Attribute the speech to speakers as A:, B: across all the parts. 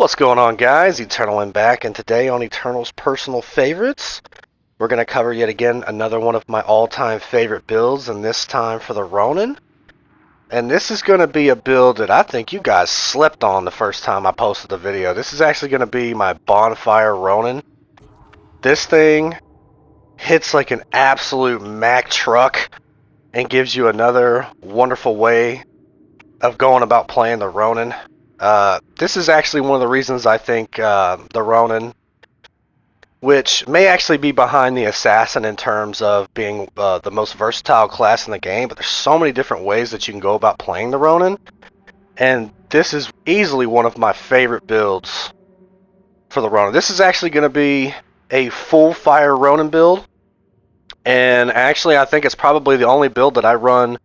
A: What's going on, guys? Eternal and back, and today on Eternal's Personal Favorites, we're going to cover yet again another one of my all-time favorite builds, and this time for the Ronin. And this is going to be a build that I think you guys slept on the first time I posted the video. This is actually going to be my Bonfire Ronin. This thing hits like an absolute Mack truck and gives you another wonderful way of going about playing the Ronin. This is actually one of the reasons I think the Ronin, which may actually be behind the Assassin in terms of being the most versatile class in the game, but there's so many different ways that you can go about playing the Ronin, and this is easily one of my favorite builds for the Ronin. This is actually going to be a full fire Ronin build, and actually I think it's probably the only build that I run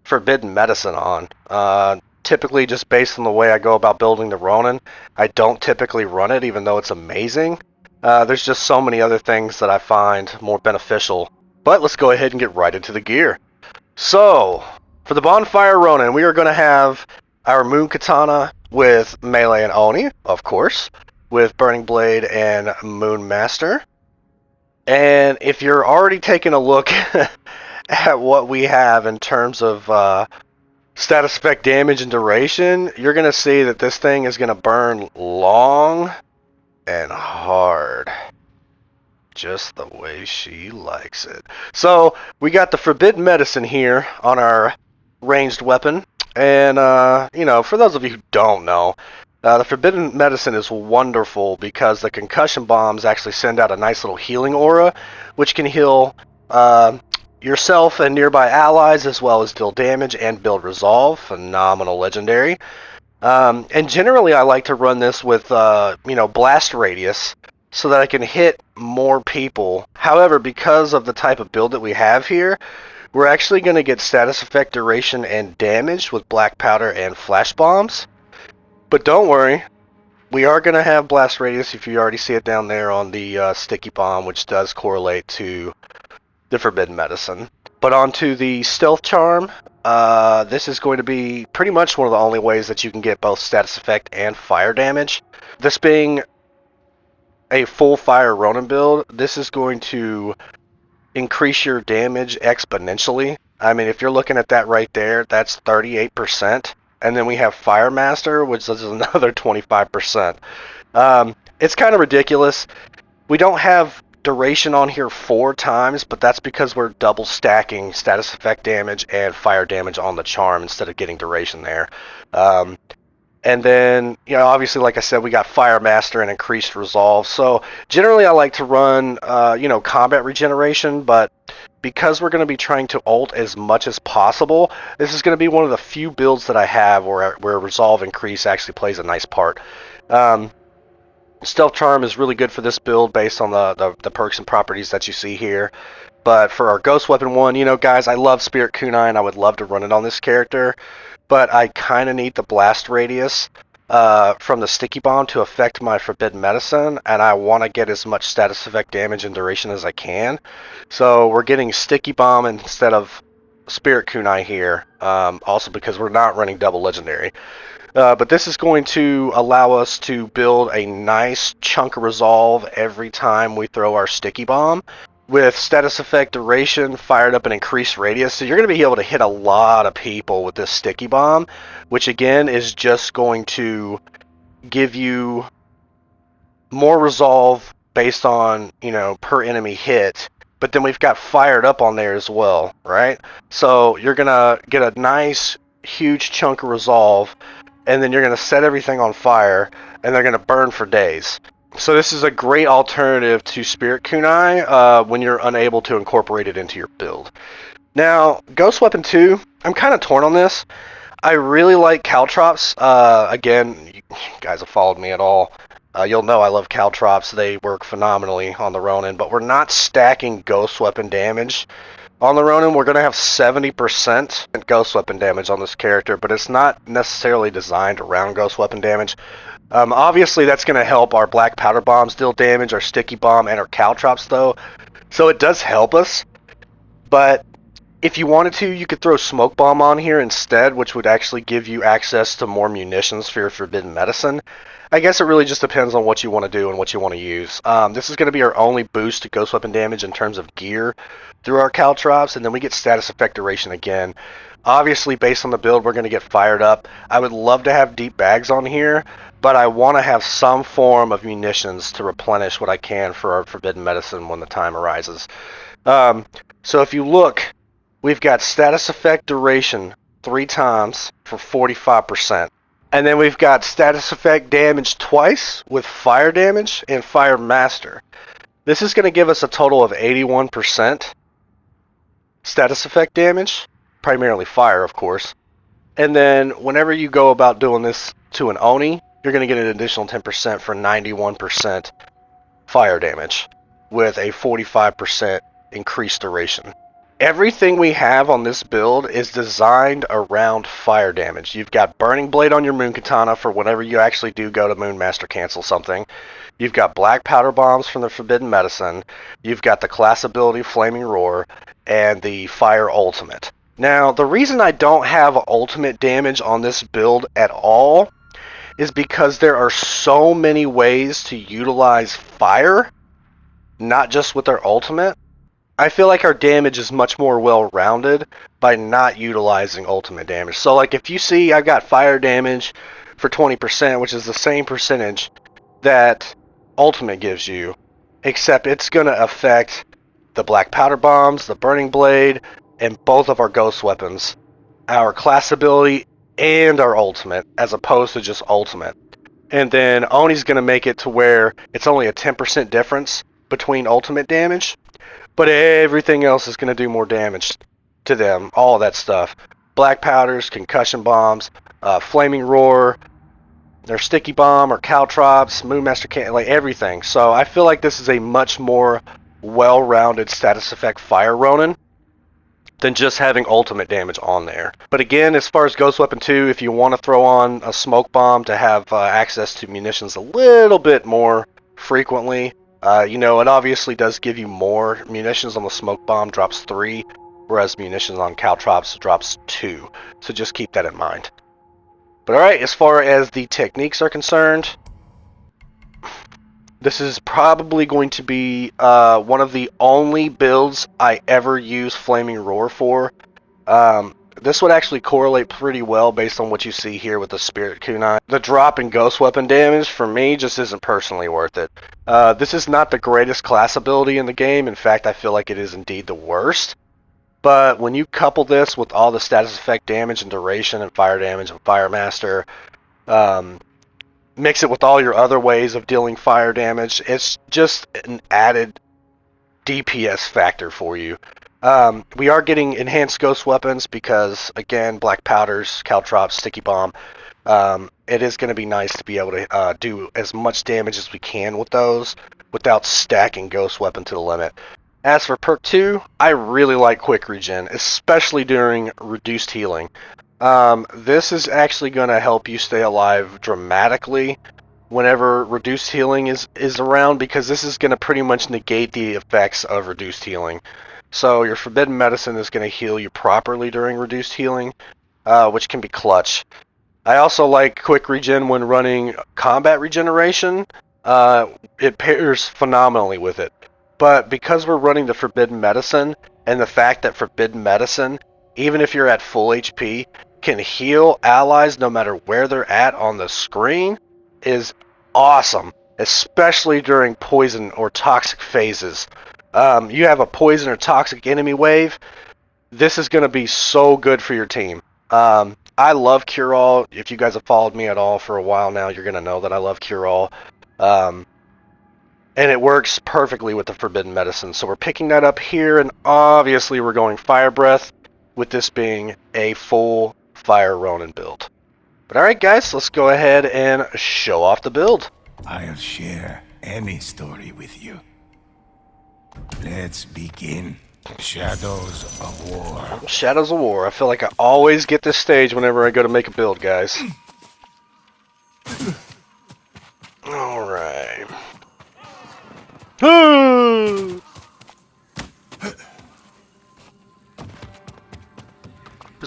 A: Forbidden Medicine on. Typically, just based on the way I go about building the Ronin, I don't typically run it, even though it's amazing. There's just so many other things that I find more beneficial. But let's go ahead and get right into the gear. So, for the Bonfire Ronin, we are going to have our Moon Katana with Melee and Oni, of course, with Burning Blade and Moon Master. And if you're already taking a look at what we have in terms of status effect damage and duration, you're going to see that this thing is going to burn long and hard. Just the way she likes it. So, we got the Forbidden Medicine here on our ranged weapon. And, for those of you who don't know, the Forbidden Medicine is wonderful because the concussion bombs actually send out a nice little healing aura, which can heal yourself and nearby allies, as well as deal damage and build resolve. Phenomenal legendary. And generally I like to run this with blast radius so that I can hit more people. However, because of the type of build that we have here, we're actually going to get status effect duration and damage with black powder and flash bombs. But don't worry, we are going to have blast radius, if you already see it down there on the sticky bomb, which does correlate to the Forbidden Medicine. But onto the Stealth Charm, this is going to be pretty much one of the only ways that you can get both status effect and fire damage. This being a full fire Ronin build, this is going to increase your damage exponentially. I mean, if you're looking at that right there, that's 38%. And then we have Fire Master, which is another 25%. It's kind of ridiculous. We don't have duration on here 4 times, but that's because we're double stacking status effect damage and fire damage on the charm instead of getting duration there. And then, obviously, like I said, we got Fire Master and increased resolve. So generally I like to run, combat regeneration, but because we're going to be trying to ult as much as possible, this is going to be one of the few builds that I have where resolve increase actually plays a nice part. Stealth Charm is really good for this build based on the perks and properties that you see here. But for our Ghost Weapon one, guys, I love Spirit Kunai and I would love to run it on this character. But I kind of need the blast radius from the sticky bomb to affect my Forbidden Medicine, and I want to get as much status effect damage and duration as I can. So we're getting sticky bomb instead of Spirit Kunai here, also because we're not running double legendary. But this is going to allow us to build a nice chunk of resolve every time we throw our sticky bomb, with status effect duration fired up and increased radius. So you're going to be able to hit a lot of people with this sticky bomb, which again is just going to give you more resolve based on, per enemy hit. But then we've got fired up on there as well, right? So you're going to get a nice, huge chunk of resolve, and then you're going to set everything on fire, and they're going to burn for days. So this is a great alternative to Spirit Kunai when you're unable to incorporate it into your build. Now, Ghost Weapon 2, I'm kind of torn on this. I really like Caltrops. Again, you guys have followed me at all. You'll know I love Caltrops. They work phenomenally on the Ronin, but we're not stacking Ghost Weapon damage on the Ronin. We're going to have 70% Ghost Weapon damage on this character, but it's not necessarily designed around Ghost Weapon damage. Obviously, that's going to help our black powder bombs deal damage, our sticky bomb, and our caltrops, though. So it does help us. But If you wanted to, you could throw Smoke Bomb on here instead, which would actually give you access to more munitions for your Forbidden Medicine. I guess it really just depends on what you want to do and what you want to use. This is going to be our only boost to Ghost Weapon damage in terms of gear through our Caltrops, and then we get Status Effect Duration again. Obviously, based on the build, we're going to get fired up. I would love to have deep bags on here, but I want to have some form of munitions to replenish what I can for our Forbidden Medicine when the time arises. So if you look, we've got Status Effect Duration 3 times for 45%. And then we've got Status Effect Damage twice with Fire Damage and Fire Master. This is going to give us a total of 81% Status Effect Damage, primarily Fire, of course. And then whenever you go about doing this to an Oni, you're going to get an additional 10% for 91% Fire Damage with a 45% increased duration. Everything we have on this build is designed around fire damage. You've got Burning Blade on your Moon Katana for whenever you actually do go to Moon Master cancel something. You've got Black Powder Bombs from the Forbidden Medicine. You've got the class ability Flaming Roar and the Fire Ultimate. Now, the reason I don't have ultimate damage on this build at all is because there are so many ways to utilize fire, not just with our ultimate. I feel like our damage is much more well-rounded by not utilizing ultimate damage. So like if you see I've got fire damage for 20%, which is the same percentage that ultimate gives you, except it's going to affect the Black Powder Bombs, the Burning Blade, and both of our ghost weapons, our class ability, and our ultimate, as opposed to just ultimate. And then Oni's going to make it to where it's only a 10% difference between ultimate damage, but everything else is going to do more damage to them. All that stuff. Black powders, concussion bombs, flaming roar, their sticky bomb or caltrops, Moonmaster can like everything. So I feel like this is a much more well-rounded status effect Fire Ronin than just having ultimate damage on there. But again, as far as Ghost Weapon 2, if you want to throw on a smoke bomb to have access to munitions a little bit more frequently, it obviously does give you more. Munitions on the smoke bomb drops 3, whereas munitions on caltrops drops 2. So just keep that in mind. But alright, as far as the techniques are concerned, this is probably going to be one of the only builds I ever use Flaming Roar for. This would actually correlate pretty well based on what you see here with the Spirit Kunai. The drop in Ghost Weapon damage, for me, just isn't personally worth it. This is not the greatest class ability in the game. In fact, I feel like it is indeed the worst. But when you couple this with all the status effect damage and duration and fire damage and Fire Master, mix it with all your other ways of dealing fire damage, it's just an added DPS factor for you. We are getting enhanced ghost weapons because, again, black powders, caltrops, sticky bomb. It is going to be nice to be able to do as much damage as we can with those without stacking ghost weapon to the limit. As for perk 2, I really like quick regen, especially during reduced healing. This is actually going to help you stay alive dramatically whenever reduced healing is around, because this is going to pretty much negate the effects of reduced healing. So your Forbidden Medicine is going to heal you properly during reduced healing, which can be clutch. I also like quick regen when running combat regeneration. It pairs phenomenally with it. But because we're running the Forbidden Medicine, and the fact that Forbidden Medicine, even if you're at full HP, can heal allies no matter where they're at on the screen, is awesome, especially during poison or toxic phases. You have a poison or toxic enemy wave, this is going to be so good for your team. I love Cure All. If you guys have followed me at all for a while now, you're going to know that I love Cure All. And it works perfectly with the Forbidden Medicine. So we're picking that up here, and obviously we're going Fire Breath, with this being a full Fire Ronin build. But alright guys, let's go ahead and show off the build.
B: I'll share any story with you. Let's begin. Shadows of War.
A: Shadows of War. I feel like I always get this stage whenever I go to make a build, guys. Alright.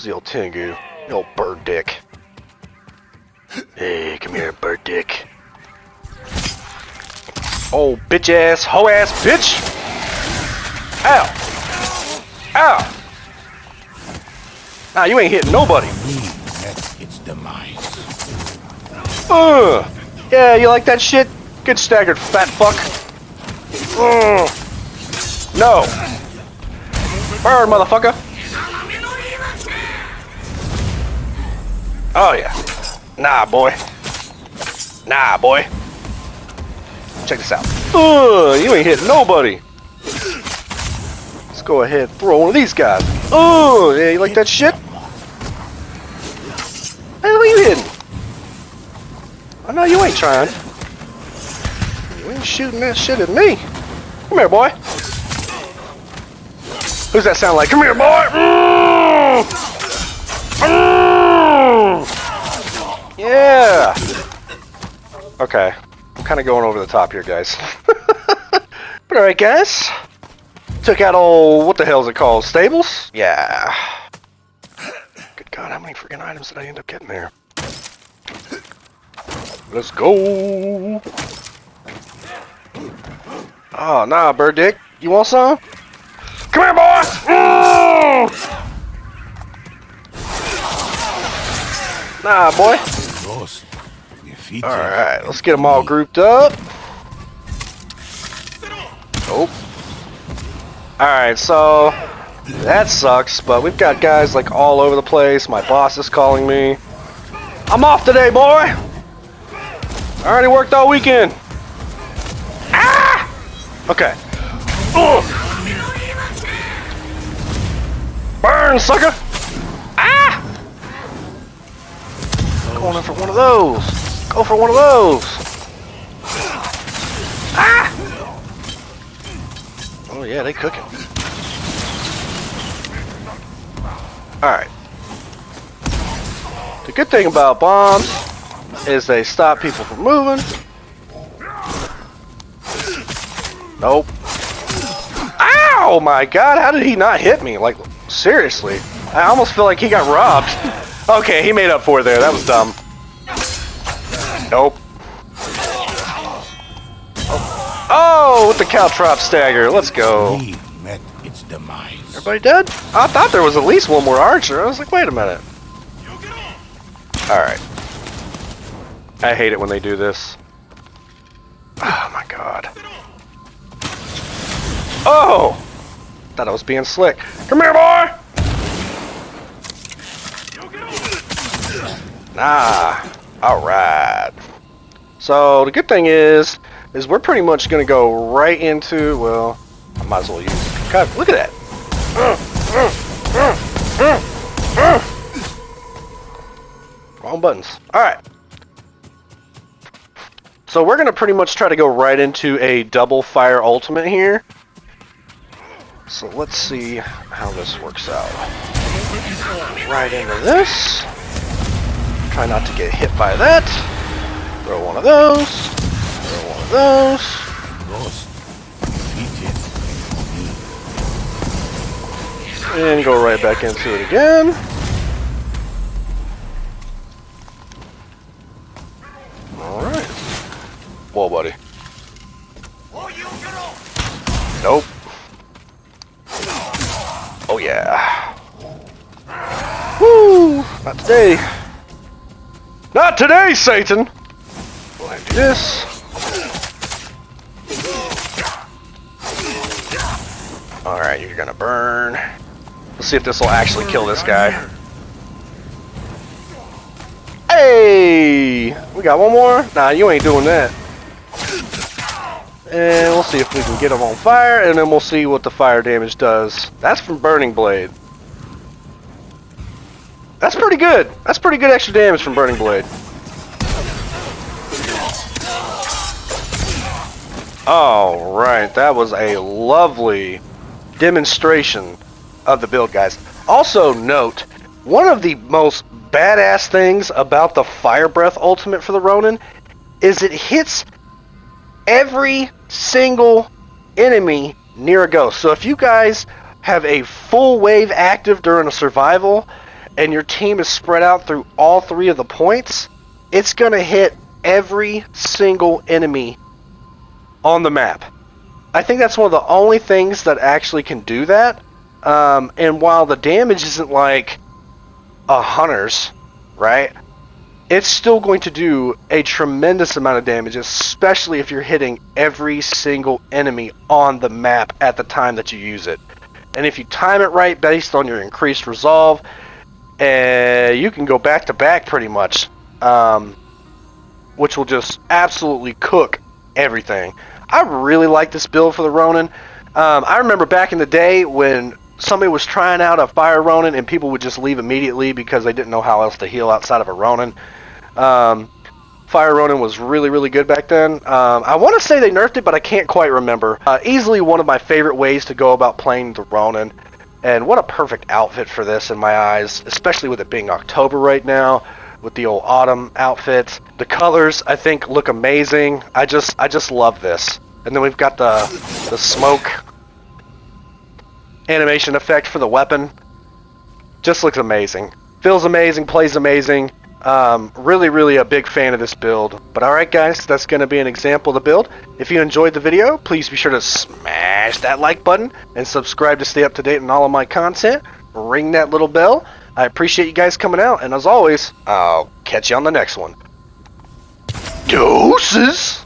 A: Where's the old Tengu? The old bird dick. Hey, come here, bird dick. Oh, bitch ass, hoe ass bitch! Ow! Ow! Nah, you ain't hitting nobody.
B: That's its demise.
A: Yeah, you like that shit? Good staggered, fat fuck. No! Burn, motherfucker! Oh, yeah. Nah, boy. Nah, boy. Check this out. You ain't hitting nobody. Let's go ahead and throw one of these guys. Yeah, you like that shit? Hey, who are you hitting? I know you ain't trying. You ain't shooting that shit at me. Come here, boy. Who's that sound like? Come here, boy. Yeah. Okay. I'm kind of going over the top here, guys. But alright, guys. Took out old, what the hell is it called? Stables? Yeah. Good God, how many freaking items did I end up getting there? Let's go. Oh, nah, bird dick. You want some? Come here, boy! Nah, boy. Alright, let's get them all grouped up. Oh. Alright, so that sucks, but we've got guys like all over the place. My boss is calling me. I'm off today, boy! I already worked all weekend. Ah! Okay. Burn, sucker! Ah! Going in for one of those. Go for one of those. Ah! Oh yeah, they cooking. Alright. The good thing about bombs is they stop people from moving. Nope. Ow! My God, how did he not hit me? Like, seriously. I almost feel like he got robbed. Okay, he made up for it there. That was dumb. Nope. Oh, with the caltrop stagger. Let's go.
B: Met its demise.
A: Everybody dead? I thought there was at least one more archer. I was like, wait a minute. Alright. I hate it when they do this. Oh my God. Oh! Thought I was being slick. Come here, boy! Nah. Alright. So, the good thing is we're pretty much going to go right into, well, I might as well use it. God, look at that. Wrong buttons. Alright. So we're going to pretty much try to go right into a double fire ultimate here. So let's see how this works out. Right into this. Try not to get hit by that. Throw one of those. Throw one of those. And go right back into it again. Alright. Whoa, buddy. Nope. Oh, yeah. Woo! Not today. Not today, Satan! Go ahead and do this. Alright, you're gonna burn. Let's see if this will actually kill this guy. Hey! We got one more? Nah, you ain't doing that. And we'll see if we can get him on fire, and then we'll see what the fire damage does. That's from Burning Blade. That's pretty good. That's pretty good extra damage from Burning Blade. Alright, that was a lovely demonstration of the build, guys. Also note, one of the most badass things about the Fire Breath ultimate for the Ronin is it hits every single enemy near a ghost. So if you guys have a full wave active during a survival and your team is spread out through all 3 of the points, it's going to hit every single enemy on the map. I think that's one of the only things that actually can do that. And while the damage isn't like a hunter's, right? It's still going to do a tremendous amount of damage, especially if you're hitting every single enemy on the map at the time that you use it. And if you time it right based on your increased resolve, you can go back to back pretty much, which will just absolutely cook everything. I really like this build for the Ronin. I remember back in the day when somebody was trying out a Fire Ronin and people would just leave immediately because they didn't know how else to heal outside of a Ronin. Fire Ronin was really, really good back then. I want to say they nerfed it, but I can't quite remember. Easily one of my favorite ways to go about playing the Ronin. And what a perfect outfit for this in my eyes, especially with it being October right now, with the old autumn outfits. The colors, I think, look amazing. I just love this. And then we've got the smoke animation effect for the weapon. Just looks amazing. Feels amazing, plays amazing. Really, really a big fan of this build. But alright guys, that's going to be an example of the build. If you enjoyed the video, please be sure to smash that like button and subscribe to stay up to date on all of my content. Ring that little bell. I appreciate you guys coming out, and as always, I'll catch you on the next one. Deuces!